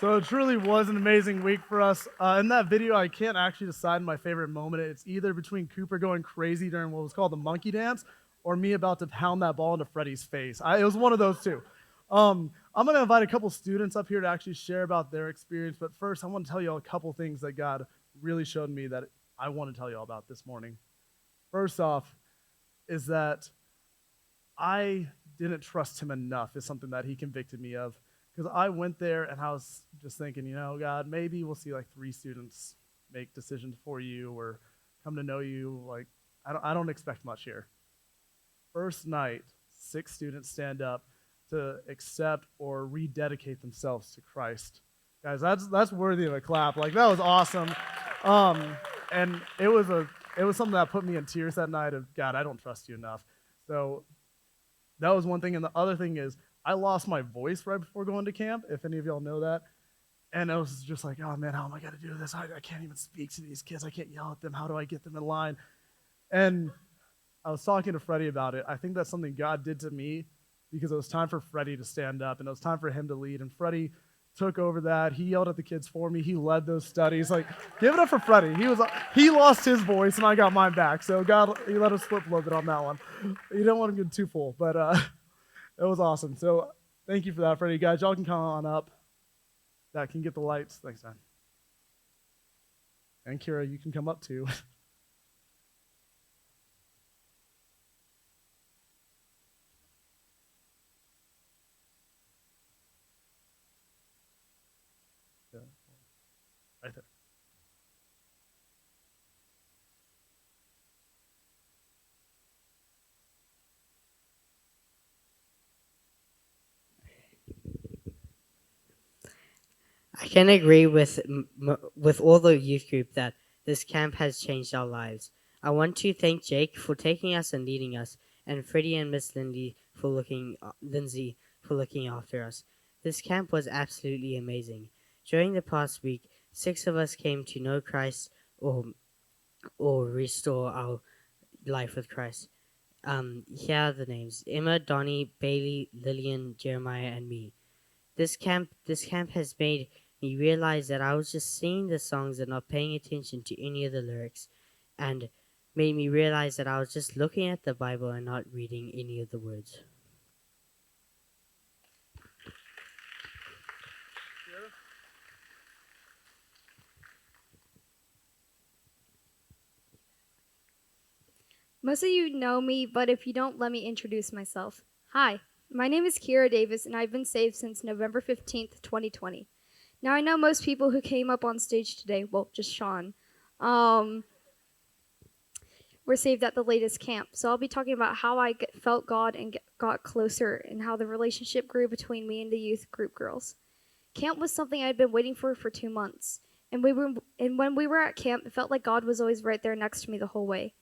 So it truly was an amazing week for us. In that video, I can't actually decide my favorite moment. It's either between Cooper going crazy during what was called the monkey dance or me about to pound that ball into Freddie's face. It was one of those two. I'm going to invite a couple students up here to actually share about their experience. But first, I want to tell you all a couple things that God really showed me that I want to tell you all about this morning. First off is that I didn't trust him enough is something that he convicted me of. Because I went there and I was just thinking, God, maybe we'll see like 3 students make decisions for you or come to know you. Like, I don't expect much here. First night, 6 students stand up to accept or rededicate themselves to Christ. Guys, that's worthy of a clap. Like, that was awesome. And it was something that put me in tears that night of, God, I don't trust you enough. So that was one thing. And the other thing is, I lost my voice right before going to camp, if any of y'all know that. And I was just like, oh man, how am I going to do this? I can't even speak to these kids. I can't yell at them. How do I get them in line? And I was talking to Freddie about it. I think that's something God did to me because it was time for Freddie to stand up and it was time for him to lead. And Freddie took over that. He yelled at the kids for me. He led those studies. Like, give it up for Freddie. He lost his voice and I got mine back. So God, he let us slip a little bit on that one. You don't want to get too full, but it was awesome. So thank you for that, Freddie. Guys, y'all can come on up. That can get the lights. Thanks, man. And Kira, you can come up too. Yeah, right there. I can agree with all the youth group that this camp has changed our lives. I want to thank Jake for taking us and leading us, and Freddie and Miss Lindsay for looking after us. This camp was absolutely amazing. During the past week, 6 of us came to know Christ or restore our life with Christ. Here are the names: Emma, Donnie, Bailey, Lillian, Jeremiah, and me. This camp has made me realize that I was just singing the songs and not paying attention to any of the lyrics, and made me realize that I was just looking at the Bible and not reading any of the words. Most of you know me, but if you don't, let me introduce myself. Hi, my name is Kira Davis, and I've been saved since November 15th, 2020. Now, I know most people who came up on stage today, well, just Sean, were saved at the latest camp. So I'll be talking about how I felt God and got closer and how the relationship grew between me and the youth group girls. Camp was something I'd been waiting for 2 months. And when we were at camp, it felt like God was always right there next to me the whole way.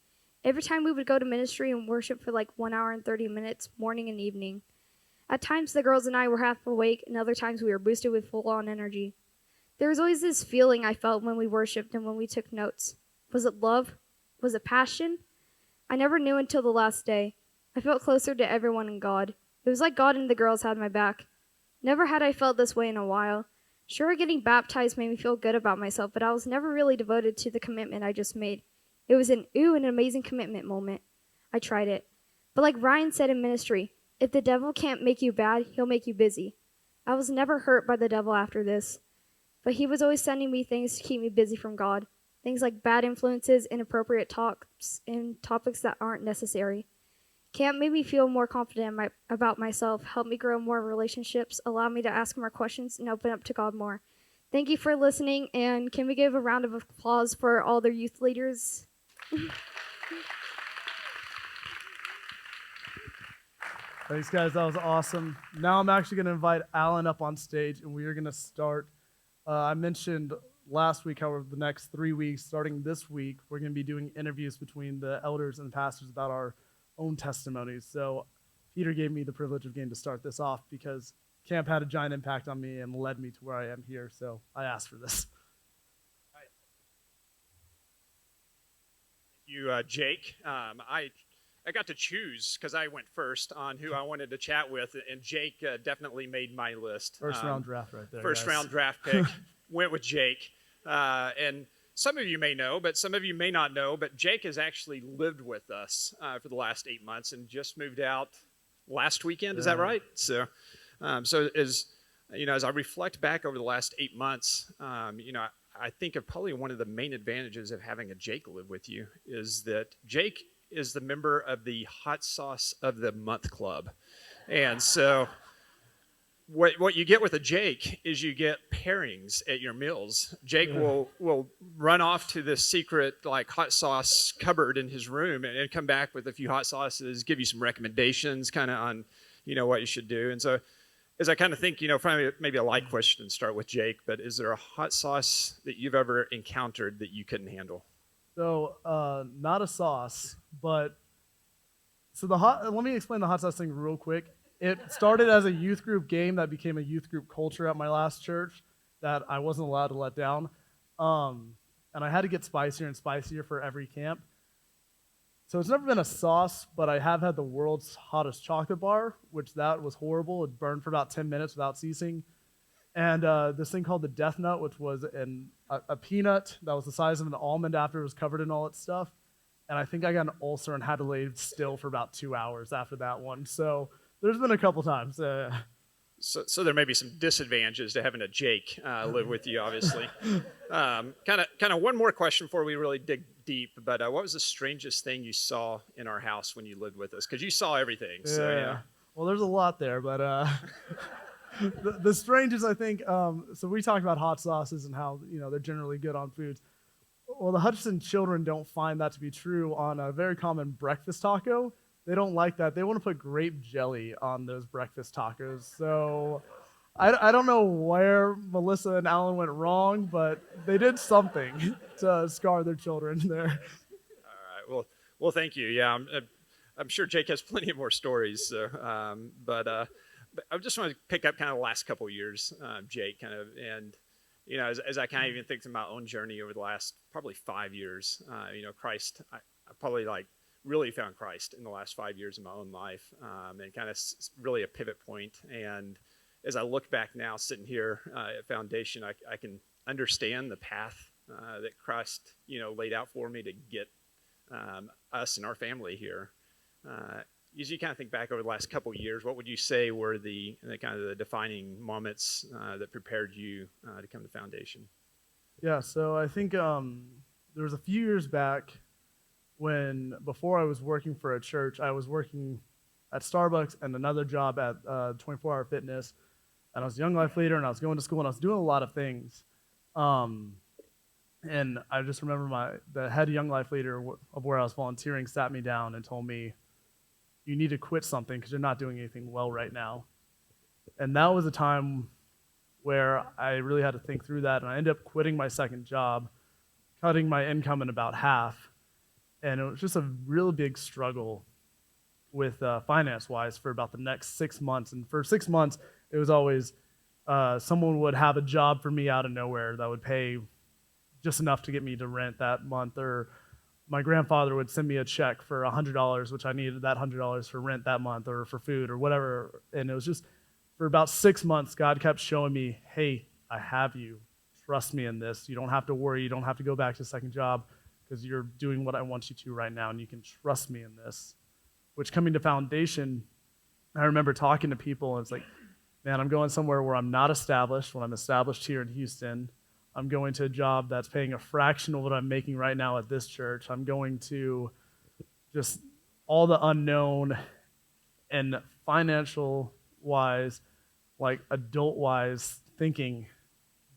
Every time we would go to ministry and worship for like 1 hour and 30 minutes, morning and evening. At times, the girls and I were half awake, and other times we were boosted with full-on energy. There was always this feeling I felt when we worshiped and when we took notes. Was it love? Was it passion? I never knew until the last day. I felt closer to everyone and God. It was like God and the girls had my back. Never had I felt this way in a while. Sure, getting baptized made me feel good about myself, but I was never really devoted to the commitment I just made. It was an amazing commitment moment. I tried it. But like Ryan said in ministry, if the devil can't make you bad, he'll make you busy. I was never hurt by the devil after this. But he was always sending me things to keep me busy from God. Things like bad influences, inappropriate talks, and topics that aren't necessary. Camp made me feel more confident about myself, helped me grow more relationships, allowed me to ask more questions, and open up to God more. Thank you for listening, and can we give a round of applause for all the youth leaders? Thanks, guys. That was awesome. Now I'm actually going to invite Alan up on stage, and we are going to start. I mentioned last week how the next 3 weeks, starting this week, we're going to be doing interviews between the elders and the pastors about our own testimonies. So Peter gave me the privilege of getting to start this off because camp had a giant impact on me and led me to where I am here. So I asked for this. You, Jake. I got to choose because I went first on who I wanted to chat with, and Jake definitely made my list. First round draft right there. First guys. round draft pick went with Jake, and some of you may know, but some of you may not know. But Jake has actually lived with us for the last 8 months and just moved out last weekend. Is that right? So, as I reflect back over the last 8 months, I think of probably one of the main advantages of having a Jake live with you is that Jake is the member of the Hot Sauce of the Month Club. And so what you get with a Jake is you get pairings at your meals. Jake will run off to this secret like hot sauce cupboard in his room and come back with a few hot sauces, give you some recommendations kind of on, what you should do. And so as I kind of think, probably maybe a light question to start with Jake, but is there a hot sauce that you've ever encountered that you couldn't handle? So, not a sauce, but let me explain the hot sauce thing real quick. It started as a youth group game that became a youth group culture at my last church that I wasn't allowed to let down. And I had to get spicier and spicier for every camp. So it's never been a sauce, but I have had the world's hottest chocolate bar, which that was horrible. It burned for about 10 minutes without ceasing. And this thing called the Death Nut, which was a peanut that was the size of an almond after it was covered in all its stuff. And I think I got an ulcer and had to lay still for about 2 hours after that one. So there's been a couple times. So there may be some disadvantages to having a Jake live with you, obviously. Kind of one more question before we really dig deep. But what was the strangest thing you saw in our house when you lived with us? Because you saw everything. So, yeah. Well, there's a lot there, but the strangest, I think. So we talked about hot sauces and how they're generally good on foods. Well, the Hutchinson children don't find that to be true on a very common breakfast taco. They don't like that. They want to put grape jelly on those breakfast tacos. So I don't know where Melissa and Alan went wrong, but they did something to scar their children there. All right. Well, thank you. Yeah, I'm sure Jake has plenty of more stories. So, but I just want to pick up kind of the last couple of years, Jake, kind of, and as I kind of even think of my own journey over the last probably 5 years, Christ, I probably really found Christ in the last 5 years of my own life, and kind of really a pivot point. And as I look back now, sitting here at Foundation, I can understand the path that Christ, laid out for me to get us and our family here. As you kind of think back over the last couple of years, what would you say were the kind of the defining moments that prepared you to come to Foundation? Yeah, so I think there was a few years back when, before I was working for a church, I was working at Starbucks and another job at 24-Hour Fitness, and I was a young life leader, and I was going to school, and I was doing a lot of things. And I just remember the head young life leader of where I was volunteering sat me down and told me, you need to quit something because you're not doing anything well right now. And that was a time where I really had to think through that, and I ended up quitting my second job, cutting my income in about half. And it was just a real big struggle with finance-wise for about the next 6 months. And for 6 months, it was always someone would have a job for me out of nowhere that would pay just enough to get me to rent that month, or my grandfather would send me a check for $100, which I needed that $100 for rent that month or for food or whatever. And it was just, for about 6 months, God kept showing me, hey, I have you. Trust me in this. You don't have to worry. You don't have to go back to the second job because you're doing what I want you to right now, and you can trust me in this. Which, coming to Foundation, I remember talking to people, and it's like, man, I'm going somewhere where I'm not established when I'm established here in Houston. I'm going to a job that's paying a fraction of what I'm making right now at this church. I'm going to just all the unknown, and financial-wise, like adult-wise, thinking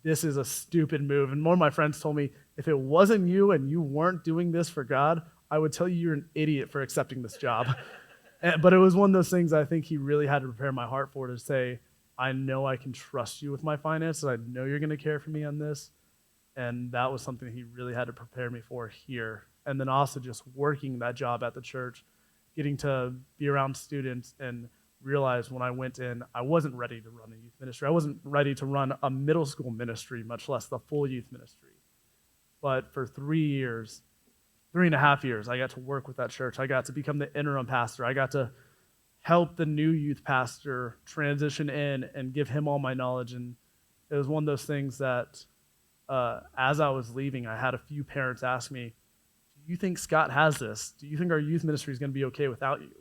this is a stupid move. And one of my friends told me, if it wasn't you and you weren't doing this for God, I would tell you you're an idiot for accepting this job. But it was one of those things I think he really had to prepare my heart for, to say, I know I can trust you with my finances. I know you're going to care for me on this. And that was something he really had to prepare me for here. And then also just working that job at the church, getting to be around students, and realize when I went in, I wasn't ready to run a youth ministry. I wasn't ready to run a middle school ministry, much less the full youth ministry. But for 3 years, 3.5 years, I got to work with that church. I got to become the interim pastor. I got to help the new youth pastor transition in and give him all my knowledge. And it was one of those things that, as I was leaving, I had a few parents ask me, "Do you think Scott has this? Do you think our youth ministry is going to be okay without you?"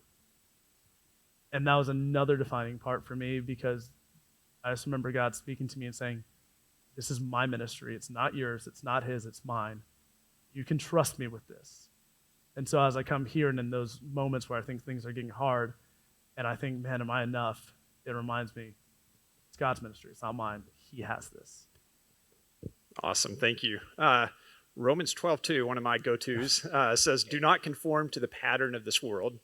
And that was another defining part for me, because I just remember God speaking to me and saying, "This is my ministry. It's not yours. It's not his. It's mine. You can trust me with this." And so as I come here and in those moments where I think things are getting hard, and I think, man, am I enough? It reminds me, it's God's ministry. It's not mine. He has this. Awesome. Thank you. Romans 12:2, one of my go-tos, says, "Do not conform to the pattern of this world,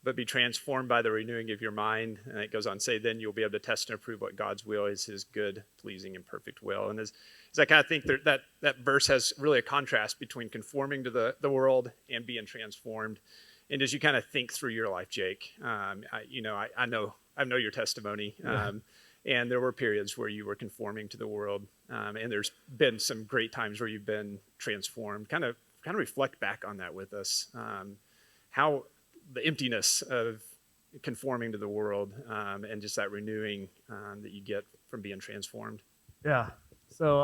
but be transformed by the renewing of your mind." And it goes on to say, "Then you'll be able to test and approve what God's will is, his good, pleasing, and perfect will." And as I kind of think that verse has really a contrast between conforming to the world and being transformed. And as you kind of think through your life, Jake, I know your testimony. And there were periods where you were conforming to the world. And there's been some great times where you've been transformed. Kind of reflect back on that with us. How the emptiness of conforming to the world, and just that renewing that you get from being transformed. Yeah. So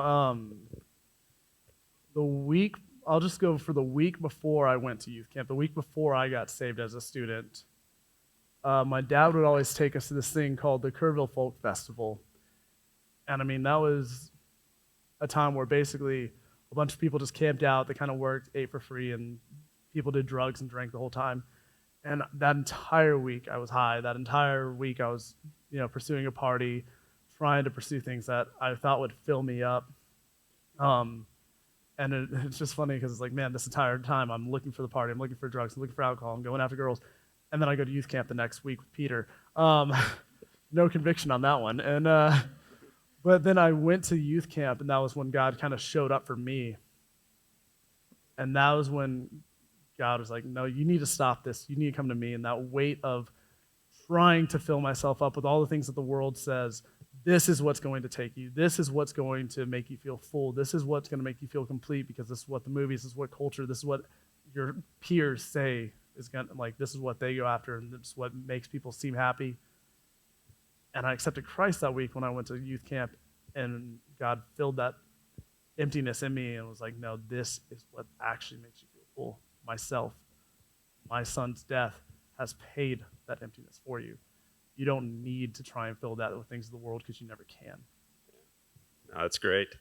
I'll just go for the week before I went to youth camp, the week before I got saved as a student. My dad would always take us to this thing called the Kerrville Folk Festival. And I mean, that was a time where basically a bunch of people just camped out. They kind of worked, ate for free, and people did drugs and drank the whole time. And that entire week I was high. That entire week I was, pursuing a party, trying to pursue things that I thought would fill me up. And it's just funny because it's like, man, this entire time I'm looking for the party, I'm looking for drugs, I'm looking for alcohol, I'm going after girls. And then I go to youth camp the next week with Peter. No conviction on that one. And but then I went to youth camp, and that was when God kind of showed up for me. And that was when God was like, "No, you need to stop this. You need to come to me." And that weight of trying to fill myself up with all the things that the world says, this is what's going to take you. This is what's going to make you feel full. This is what's going to make you feel complete, because this is what the movies, this is what culture, this is what your peers say is going to, like, this is what they go after, and this is what makes people seem happy. And I accepted Christ that week when I went to youth camp, and God filled that emptiness in me and was like, "No, this is what actually makes you feel full. Myself, my son's death has paid that emptiness for you. You don't need to try and fill that with things of the world, because you never can." Oh, that's great.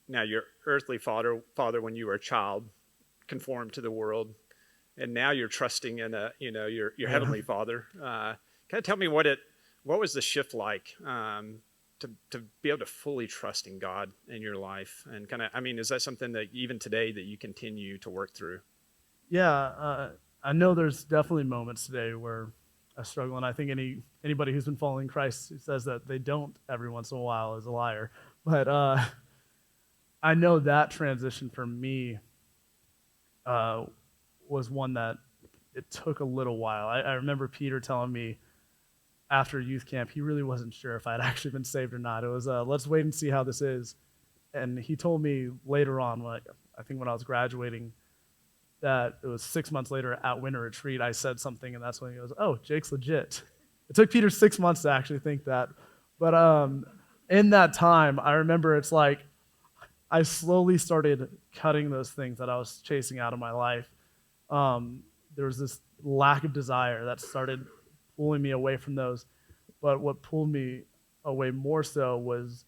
Now, your earthly father, when you were a child, conformed to the world, and now you're trusting in your heavenly Father. Kind of tell me what was the shift like, to be able to fully trust in God in your life, and is that something that even today that you continue to work through? Yeah, I know there's definitely moments today where I struggle, and I think anybody who's been following Christ who says that they don't every once in a while is a liar. But I know that transition for me was one that it took a little while. I remember Peter telling me after youth camp, he really wasn't sure if I'd actually been saved or not. It was, let's wait and see how this is. And he told me later on, I think when I was graduating, that it was 6 months later at winter retreat, I said something, and that's when he goes, "Oh, Jake's legit." It took Peter 6 months to actually think that. But in that time, I remember it's like I slowly started cutting those things that I was chasing out of my life. There was this lack of desire that started pulling me away from those. But what pulled me away more so was,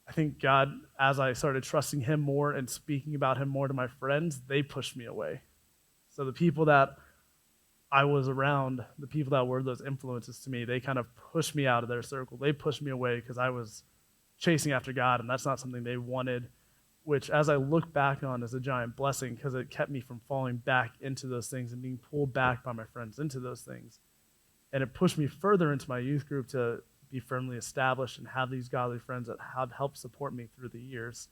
I think God, as I started trusting him more and speaking about him more to my friends, they pushed me away. So the people that I was around, the people that were those influences to me, they kind of pushed me out of their circle. They pushed me away because I was chasing after God, and that's not something they wanted, which as I look back on is a giant blessing, because it kept me from falling back into those things and being pulled back by my friends into those things. And it pushed me further into my youth group to be firmly established and have these godly friends that have helped support me through the years,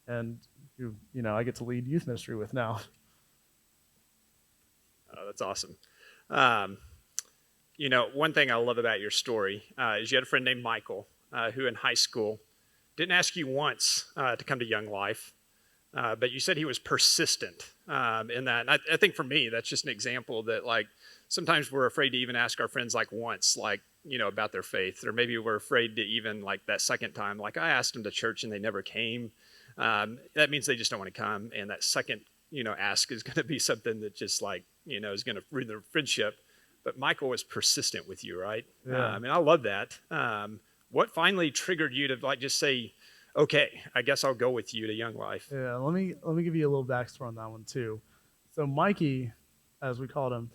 and who, I get to lead youth ministry with now. Oh, that's awesome. One thing I love about your story is you had a friend named Michael who in high school didn't ask you once to come to Young Life, but you said he was persistent in that. And I think for me, that's just an example that like sometimes we're afraid to even ask our friends like once, like, about their faith, or maybe we're afraid to even like that second time, like I asked them to church and they never came. That means they just don't want to come. And that second, ask is going to be something that just like, is going to ruin their friendship. But Michael was persistent with you, right? Yeah. And I love that. What finally triggered you to like just say, okay, I guess I'll go with you to Young Life? Yeah, let me give you a little backstory on that one too. So Mikey, as we called him,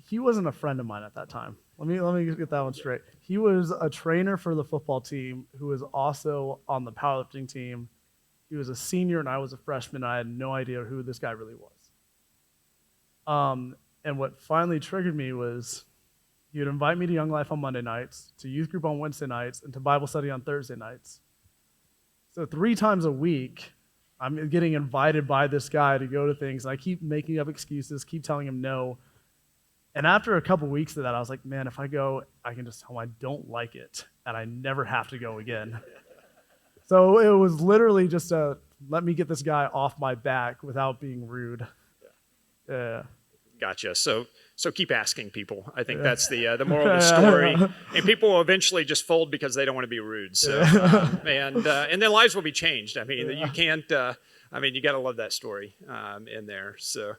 he wasn't a friend of mine at that time. Let me get that one straight. He was a trainer for the football team who was also on the powerlifting team. He was a senior and I was a freshman. I had no idea who this guy really was. And what finally triggered me was he would invite me to Young Life on Monday nights, to youth group on Wednesday nights, and to Bible study on Thursday nights. So 3 times a week, I'm getting invited by this guy to go to things. And I keep making up excuses, keep telling him no. And after a couple weeks of that, I was like, man, if I go, I can just tell him I don't like it, and I never have to go again. So it was literally just let me get this guy off my back without being rude. Yeah. Gotcha. So keep asking people. I think that's the moral of the story. And people will eventually just fold because they don't want to be rude. So and their lives will be changed. I mean, you can't. You got to love that story in there. So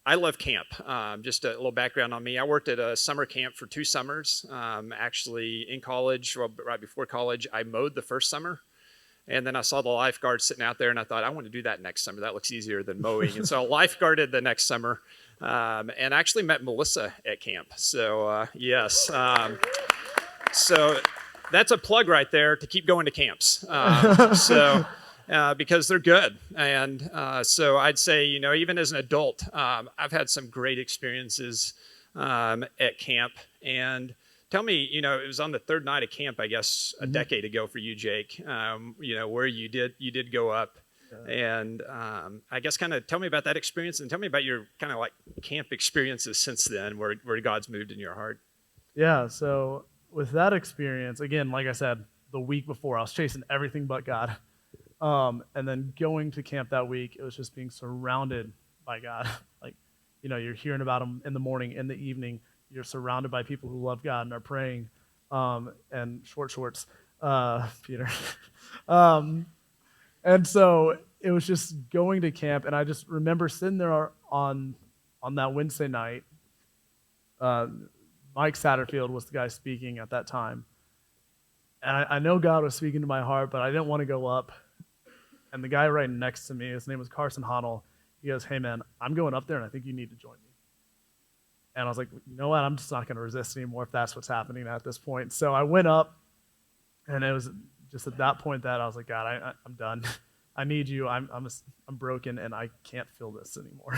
I love camp. Just a little background on me. I worked at a summer camp for 2 summers. Actually, in college, well, right before college, I mowed the first summer. And then I saw the lifeguard sitting out there, and I thought, I want to do that next summer. That looks easier than mowing. And so I lifeguarded the next summer, and I actually met Melissa at camp. So, yes. So that's a plug right there to keep going to camps. Because they're good. And so I'd say, even as an adult, I've had some great experiences at camp. And tell me, it was on the 3rd night of camp, I guess, a decade ago for you, Jake, where you did go up. And I guess kind of tell me about that experience and tell me about your kind of like camp experiences since then where God's moved in your heart. Yeah, so with that experience, again, like I said, the week before, I was chasing everything but God. And then going to camp that week, it was just being surrounded by God. Like, you're hearing about him in the morning, in the evening. You're surrounded by people who love God and are praying. And shorts, Peter. And so it was just going to camp, and I just remember sitting there on that Wednesday night. Mike Satterfield was the guy speaking at that time. And I know God was speaking to my heart, but I didn't want to go up. And the guy right next to me, his name was Carson Honnell, he goes, hey man, I'm going up there and I think you need to join me. And I was like, you know what, I'm just not going to resist anymore if that's what's happening at this point. So I went up, and it was just at that point that I was like, God, I'm done. I need you. I'm broken and I can't feel this anymore.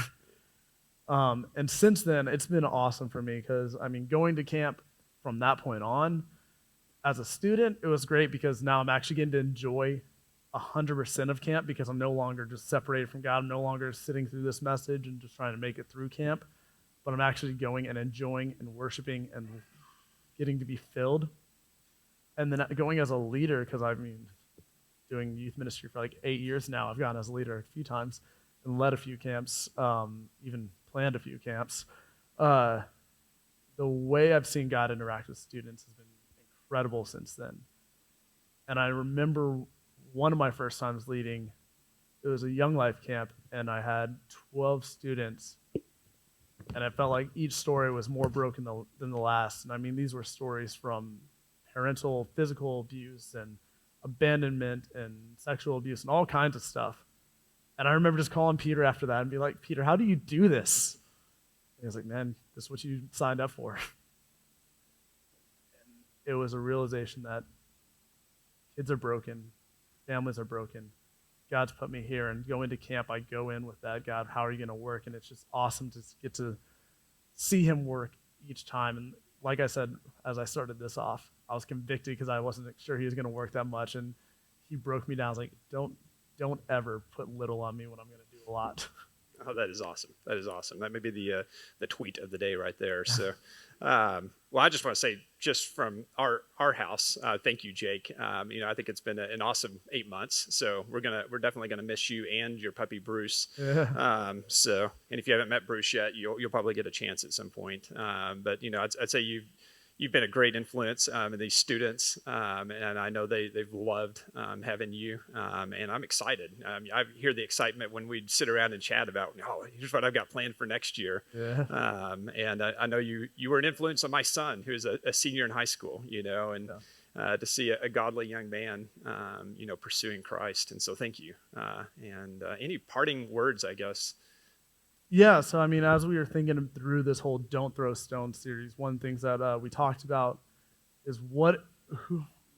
And since then, it's been awesome for me because, going to camp from that point on, as a student, it was great because now I'm actually getting to enjoy 100% of camp because I'm no longer just separated from God. I'm no longer sitting through this message and just trying to make it through camp, but I'm actually going and enjoying and worshiping and getting to be filled. And then going as a leader, because doing youth ministry for like 8 years now, I've gone as a leader a few times and led a few camps, even planned a few camps. The way I've seen God interact with students has been incredible since then. And I remember one of my first times leading, it was a Young Life camp, and I had 12 students, and I felt like each story was more broken than the last. And these were stories from parental physical abuse and abandonment and sexual abuse and all kinds of stuff. And I remember just calling Peter after that and be like, Peter, how do you do this? And he was like, man, this is what you signed up for. And it was a realization that kids are broken, families are broken. God's put me here, and go into camp, I go in with that, God, how are you going to work? And it's just awesome to get to see him work each time. And like I said, as I started this off, I was convicted because I wasn't sure he was going to work that much, and he broke me down. I was like, don't ever put little on me when I'm going to do a lot. Oh, that is awesome. That is awesome. That may be the tweet of the day right there. So, well, I just want to say, just from our house, thank you, Jake. I think it's been an awesome 8 months. So we're definitely gonna miss you and your puppy Bruce. Yeah. And if you haven't met Bruce yet, you'll probably get a chance at some point. But I'd say you've been a great influence in these students, and I know they've loved having you, and I'm excited. I hear the excitement when we sit around and chat about, oh, here's what I've got planned for next year. Yeah. And I know you were an influence on my son, who is a senior in high school, and to see a godly young man, pursuing Christ. And so thank you. And any parting words, I guess? Yeah, so I mean, as we were thinking through this whole "Don't Throw Stones" series, one of the things that we talked about is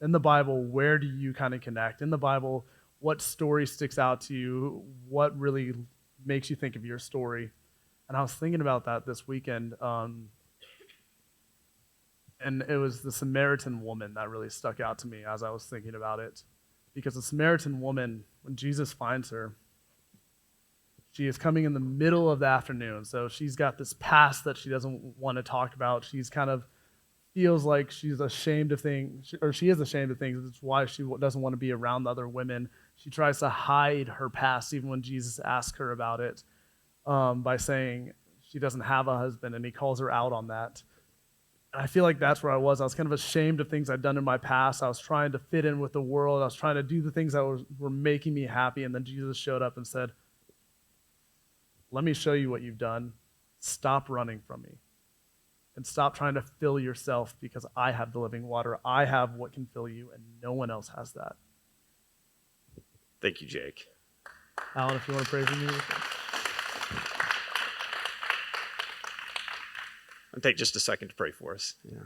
in the Bible, where do you kind of connect? In the Bible, what story sticks out to you? What really makes you think of your story? And I was thinking about that this weekend, and it was the Samaritan woman that really stuck out to me as I was thinking about it, because the Samaritan woman, when Jesus finds her, she is coming in the middle of the afternoon, so she's got this past that she doesn't want to talk about. She's kind of feels like she's ashamed of things, or she is ashamed of things. That's why she doesn't want to be around the other women. She tries to hide her past, even when Jesus asks her about it, by saying she doesn't have a husband, and he calls her out on that. And I feel like that's where I was. I was kind of ashamed of things I'd done in my past. I was trying to fit in with the world. I was trying to do the things that were making me happy, and then Jesus showed up and said, let me show you what you've done. Stop running from me. And stop trying to fill yourself, because I have the living water. I have what can fill you, and no one else has that. Thank you, Jake. Alan, if you want to pray for me. I'll take just a second to pray for us. Yeah.